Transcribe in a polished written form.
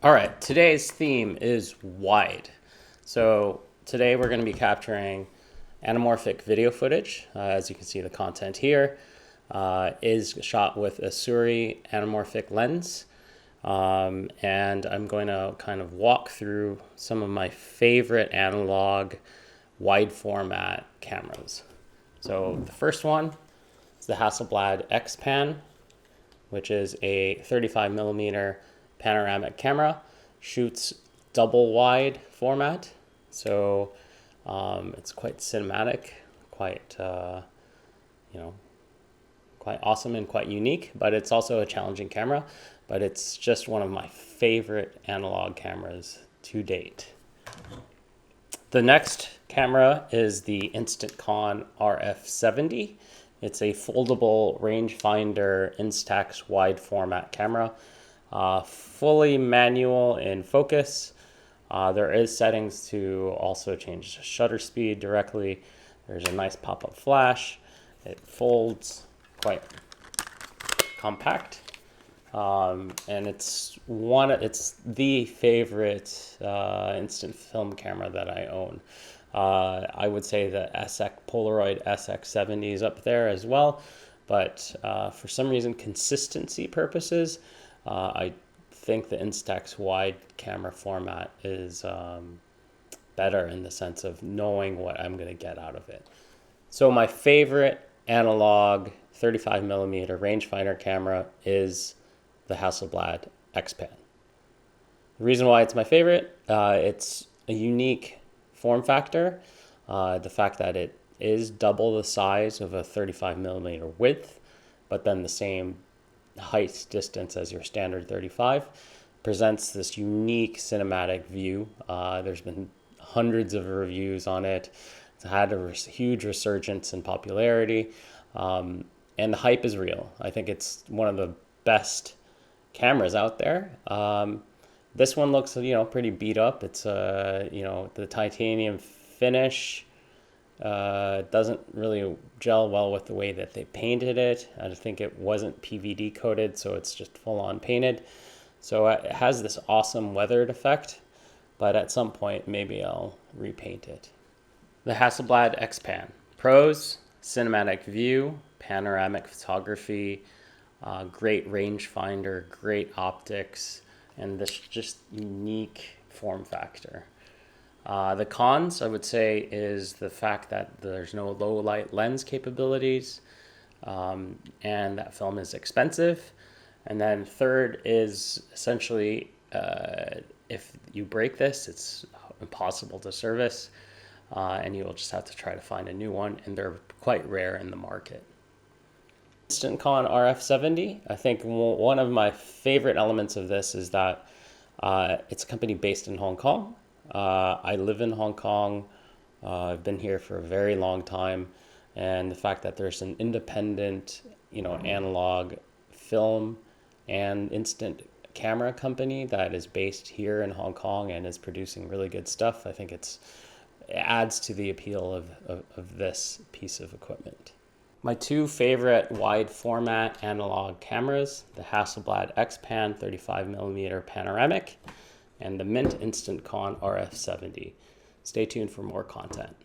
All right, today's theme is wide. So today we're going to be capturing anamorphic video footage. As you can see, the content here is shot with a Sirui anamorphic lens. And I'm going to kind of walk through some of my favorite analog wide format cameras. So the first one is the Hasselblad Xpan, which is a 35mm panoramic camera, shoots double wide format. So it's quite cinematic, quite quite awesome and quite unique, but it's also a challenging camera, but it's just one of my favorite analog cameras to date. The next camera is the Instantkon RF70. It's a foldable rangefinder Instax wide format camera, fully manual in focus. There is settings to also change the shutter speed directly. There's a nice pop-up flash. It folds quite compact, and it's the favorite instant film camera that I own. I would say the Polaroid SX70 is up there as well, but for some reason, consistency purposes, I think the Instax wide camera format is better in the sense of knowing what I'm going to get out of it. So my favorite analog 35mm rangefinder camera is the Hasselblad Xpan. The reason why it's my favorite, it's a unique form factor. The fact that it is double the size of a 35mm width, but then the same height distance as your standard 35 presents this unique cinematic view. There's been hundreds of reviews on it. It's had a huge resurgence in popularity, and the hype is real. I think it's one of the best cameras out there. This one looks, pretty beat up. It's, the titanium finish doesn't really gel well with the way that they painted it. I think it wasn't PVD coated, so it's just full on painted. So it has this awesome weathered effect, but at some point maybe I'll repaint it. The Hasselblad Xpan. Pros: cinematic view, panoramic photography, great rangefinder, great optics, and this just unique form factor. The cons, I would say, is the fact that there's no low light lens capabilities, and that film is expensive. And then third is essentially, if you break this, it's impossible to service, and you will just have to try to find a new one, and they're quite rare in the market. Instantkon RF70, I think one of my favorite elements of this is that it's a company based in Hong Kong. I live in Hong Kong. I've been here for a very long time, and the fact that there's an independent, analog film and instant camera company that is based here in Hong Kong and is producing really good stuff, I think it adds to the appeal of this piece of equipment. My two favorite wide format analog cameras, the Hasselblad Xpan 35mm panoramic and the Mint Instantkon RF70. Stay tuned for more content.